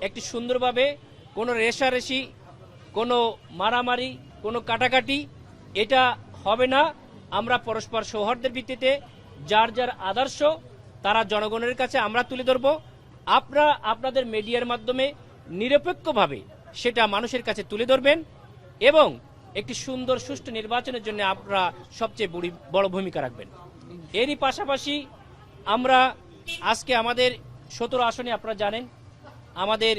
একটি সুন্দরভাবে কোনো রেষারেষি, কোনো মারামারি, কোনো কাটাকাটি এটা হবে না। আমরা পরস্পর সৌহার্দ্যের ভিত্তিতে যার যার আদর্শ তারা জনগণের কাছে আমরা তুলে ধরব। আপনারা আপনাদের মিডিয়ার মাধ্যমে নিরপেক্ষভাবে সেটা মানুষের কাছে তুলে ধরবেন এবং একটি সুন্দর সুষ্ঠু নির্বাচনের জন্য আপনারা সবচেয়ে বড় ভূমিকা রাখবেন। এরই পাশাপাশি আমরা আজকে আমাদের 17 আসনে আপনারা জানেন আমাদের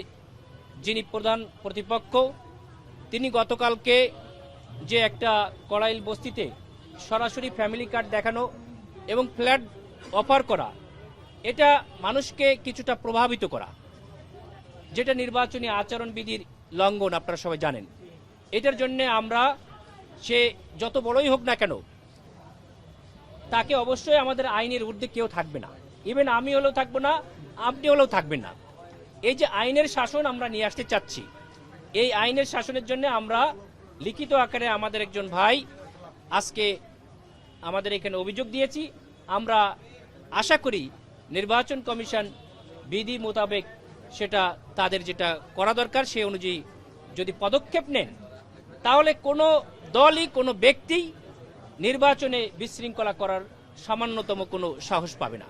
যিনি প্রধান প্রতিপক্ষ তিনি গতকালকে যে একটা কড়াইল বস্তিতে সরাসরি ফ্যামিলি কার্ড দেখানো এবং ফ্ল্যাট অফার করা, এটা মানুষকে কিছুটা প্রভাবিত করা, যেটা নির্বাচনী আচরণবিধির লঙ্ঘন আপনারা সবাই জানেন। এটার জন্য আমরা সে যত বড়ই হোক না কেন তাকে অবশ্যই আমাদের আইনের ঊর্ধ্বে কেউ থাকবে না, ইভেন আমি হলেও থাকবো না, আপনি হলেও থাকবেন না। এই যে আইনের শাসন আমরা নিয়ে আসতে চাচ্ছি, এই আইনের শাসনের জন্য আমরা লিখিত আকারে আমাদের একজন ভাই আজকে আমাদের এখানে অভিযোগ দিয়েছি। আমরা আশা করি নির্বাচন কমিশন বিধি মোতাবেক সেটা তাদের যেটা করা দরকার সে অনুযায়ী যদি পদক্ষেপ নেন তাহলে কোনো দলই কোনো ব্যক্তি নির্বাচনে বিশৃঙ্খলা করার সামান্যতম কোনো সাহস পাবে না।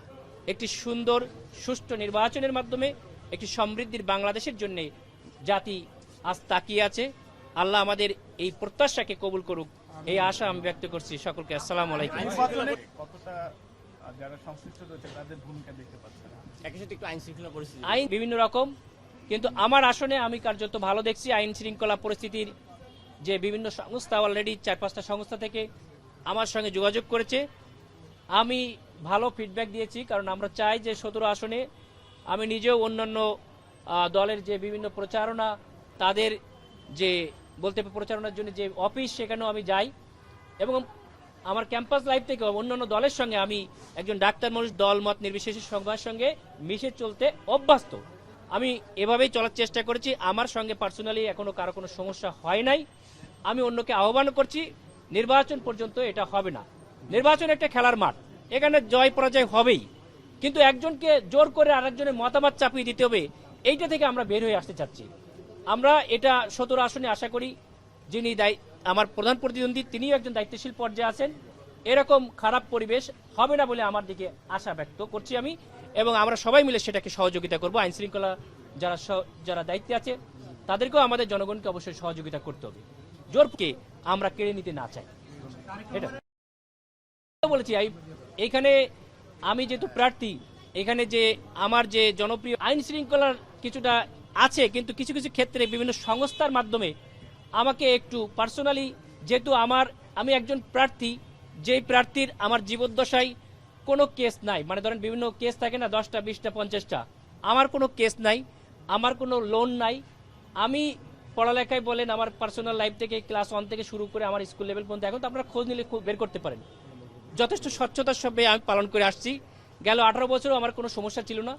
একটি সুন্দর সুষ্ঠু নির্বাচনের মাধ্যমে একটি সমৃদ্ধির বাংলাদেশের জন্য জাতি আজ তাকিয়ে আছে। আল্লাহ আমাদের এই প্রত্যাশাকে কবুল করুক, এই আশা আমি ব্যক্ত করছি। সকলকে আসসালামু আলাইকুম। আইন বিভিন্ন রকম, কিন্তু আমার আসনে আমি কার্যত ভালো দেখছি। আইন শৃঙ্খলা পরিস্থিতির যে বিভিন্ন সংস্থা অলরেডি 4-5টা সংস্থা থেকে আমার সঙ্গে যোগাযোগ করেছে, আমি ভালো ফিডব্যাক দিয়েছি। কারণ আমরা চাই যে 17 আসনে আমি নিজেও অন্যান্য দলের যে বিভিন্ন প্রচারণা তাদের যে বলতে প্রচারণার জন্য যে অফিস সেখানেও আমি যাই এবং আমার ক্যাম্পাস লাইফ থেকে অন্যান্য দলের সঙ্গে আমি একজন ডাক্তার মানুষ দল মত নির্বিশেষে সবার সঙ্গে মিশে চলতে অভ্যস্ত। আমি এভাবেই চলার চেষ্টা করেছি। আমার সঙ্গে পার্সোনালি এখনো কারো কোনো সমস্যা হয় নাই। আমি অন্যকে আহ্বান করছি নির্বাচন পর্যন্ত এটা হবে না। নির্বাচন একটা খেলার মাঠ, এখানে জয় পরাজয় হবেই, কিন্তু একজনকে জোর করে আরেকজনের মতামত চাপিয়ে দিতে হবে, এইটা থেকে আমরা বের হয়ে আসতে চাচ্ছি। আমরা এটা 17 আসনে আশা করি যিনি আমার প্রধান প্রতিদ্বন্দ্বী তিনিও একজন দায়িত্বশীল পর্যায়ে আছেন। এরকম খারাপ পরিবেশ হবে না বলে আমার দিকে আশা ব্যক্ত করছি আমি, এবং আমরা সবাই মিলে সেটাকে সহযোগিতা করব। আইন শৃঙ্খলা যারা দায়িত্বে আছে তাদেরকেও আমাদের জনগণকে অবশ্যই সহযোগিতা করতে হবে। জোরকে আমরা কেড়ে নিতে না চাই। এটা বলেছি এইখানে আমি যেহেতু প্রার্থী, এখানে যে আমার যে জনপ্রিয় আইন শৃঙ্খলার কিছুটা আছে, কিন্তু কিছু কিছু ক্ষেত্রে বিভিন্ন সংস্থার মাধ্যমে আমাকে একটু পার্সোনালি, যেহেতু আমি একজন প্রার্থী, যেই প্রার্থীর আমার জীবদ্দশায় কোনো কেস নাই, মানে ধরেন বিভিন্ন কেস থাকে না 10টা 20টা 50টা, আমার কোনো কেস নাই, আমার কোনো লোন নাই। আমি পড়ালেখায় বলেন আমার পার্সোনাল লাইফ থেকে ক্লাস 1 থেকে শুরু করে আমার স্কুল লেভেল পর্যন্ত এখন তো আপনারা খোঁজ নিলে বের করতে পারেন, যথেষ্ট স্বচ্ছতার সঙ্গে আমি পালন করে আসছি। গেল 18 বছরও আমার কোনো সমস্যা ছিল না,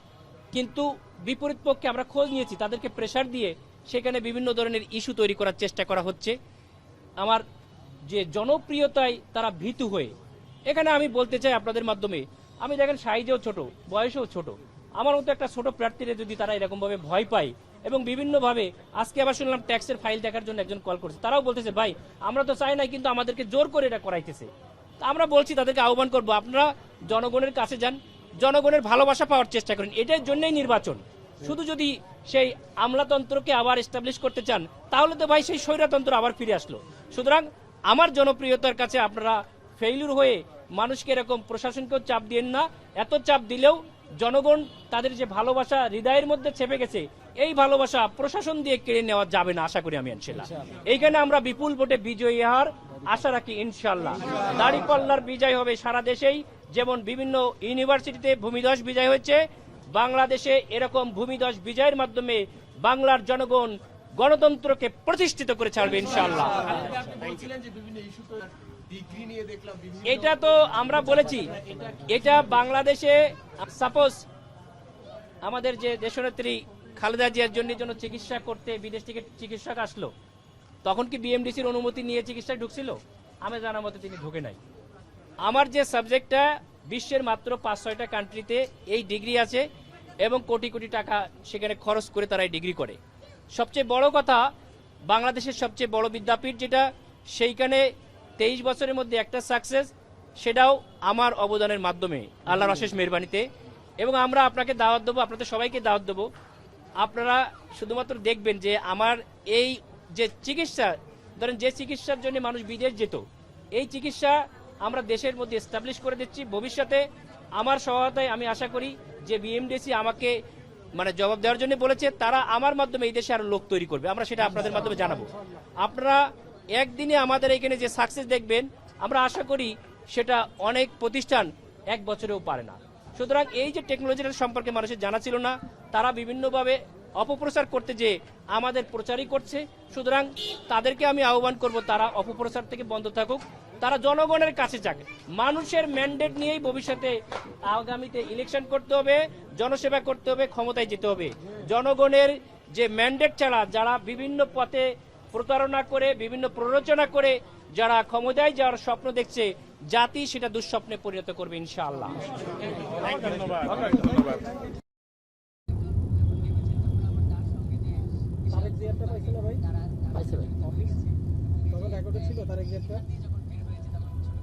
কিন্তু বিপরীত পক্ষে আমরা খোঁজ নিয়েছি, তাদেরকে প্রেসার দিয়ে সেখানে বিভিন্ন ধরনের ইস্যু তৈরি করার চেষ্টা করা হচ্ছে। আমার যে জনপ্রিয়তায় তারা ভীতু হয়ে, এখানে আমি বলতে চাই আপনাদের মাধ্যমে, আমি দেখেন সাইজেও ছোট, বয়সেও ছোট, আমার মতো একটা ছোট প্রার্থীরা যদি তারা এরকমভাবে ভয় পায় এবং বিভিন্নভাবে, আজকে আবার শুনলাম ট্যাক্সের ফাইল দেখার জন্য একজন কল করছে, তারাও বলতেছে ভাই আমরা তো চাই না, কিন্তু আমাদেরকে জোর করে এটা করাইতেছে। আমরা বলছি তাদেরকে আহ্বান করবো, আপনারা জনগণের কাছে যান, জনগণের ভালোবাসা পাওয়ার চেষ্টা করেন, এটার জন্যই নির্বাচন। শুধু যদি সেই আমলাতন্ত্রকে আবার এস্টাবলিশ করতে চান তাহলে তো ভাই সেই স্বৈরতন্ত্র আবার ফিরে আসলো। সুতরাং আমার জনপ্রিয়তার কাছে আপনারা ফেইলুর হয়ে মানুষকে এরকম প্রশাসনকেও চাপ দিয়েন না। এত চাপ দিলেও জনগণ তাদের যে ভালোবাসা হৃদয়ের মধ্যে চেপে গেছে, এই ভালোবাসা প্রশাসন দিয়ে কেড়ে নেওয়া যাবে না আশা করি আমি ইনশাআল্লাহ। এইখানে আমরা বিপুল ভোটে বিজয়ী হওয়ার আশা রাখি ইনশাআল্লাহ। দাঁড়িপাল্লার বিজয় হবে সারা দেশেই, যেমন বিভিন্ন ইউনিভার্সিটিতে ভূমিধস বিজয় হয়েছে, বাংলাদেশে এরকম ভূমিধস বিজয়ের মাধ্যমে বাংলার জনগণ গণতন্ত্রকে প্রতিষ্ঠিত করে ছাড়বে ইনশাআল্লাহ। এটা তো আমরা বলেছি, এটা বাংলাদেশে সাপোজ আমাদের যে দেশনেত্রী খালেদা জিয়ার জন্য চিকিৎসা করতে বিদেশ থেকে চিকিৎসক আসলো, তখন কি বিএমডিসির অনুমতি নিয়ে চিকিৎসায় ঢুকছিল? আমি জানা মতে তিনি ঢুকে নাই। আমার যে সাবজেক্টটা বিশ্বের মাত্র 5-6টা কান্ট্রিতে এই ডিগ্রি আছে, এবং কোটি কোটি টাকা সেখানে খরচ করে তারা এই ডিগ্রি করে। সবচেয়ে বড় কথা, বাংলাদেশের সবচেয়ে বড় বিদ্যাপীঠ যেটা, সেইখানে 23 বছরের মধ্যে একটা সাকসেস, সেটাও আমার অবদানের মাধ্যমে, আল্লাহর অশেষ মেহেরবানিতে। এবং আমরা আপনাকে দাওয়াত দেবো, আপনাদের সবাইকে দাওয়াত দেবো, আপনারা শুধুমাত্র দেখবেন যে আমার এই যে চিকিৎসা, ধরেন যে চিকিৎসার জন্য মানুষ বিদেশ যেত, এই চিকিৎসা আমরা দেশের মধ্যে এস্টাবলিশ করে দিচ্ছি। ভবিষ্যতে আমার সহায়তায় আমি আশা করি যে বিএমডিসি আমাকে মানে জবাব দেওয়ার জন্য বলেছে, তারা আমার মাধ্যমে এই দেশে আরো লোক তৈরি করবে, আমরা সেটা আপনাদের মাধ্যমে জানাবো। আপনারা একদিনে আমাদের এখানে যে সাকসেস দেখবেন, আমরা আশা করি সেটা অনেক প্রতিষ্ঠান এক বছরেও পারে না। সুতরাং এই যে টেকনোলজিটার সম্পর্কে মানুষের জানা ছিল না, তারা বিভিন্নভাবে অপপ্রচার করতে যে আমাদের প্রচারই করছে। সুতরাং তাদেরকে আমি আহ্বান করব, তারা অপপ্রচার থেকে বন্ধ থাকুক, তারা জনগণের কাছে যাক। মানুষের ম্যান্ডেট নিয়েই ভবিষ্যতে আগামীতে ইলেকশন করতে হবে, জনসেবা করতে হবে, ক্ষমতায় যেতে হবে। জনগণের যে ম্যান্ডেট ছাড়া যারা বিভিন্ন পথে প্রতারণা করে, বিভিন্ন প্ররোচনা করে যারা ক্ষমতায় যাওয়ার স্বপ্ন দেখছে, জাতি সেটা দুঃস্বপ্নে পরিণত করবে ইনশাআল্লাহ।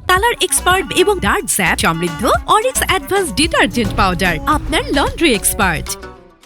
কালার এক্সপার্ট এবং ডার্ক জ্যাপ সমৃদ্ধ অরিক্স অ্যাডভান্স ডিটারজেন্ট পাউডার, আপনার লন্ড্রি এক্সপার্ট।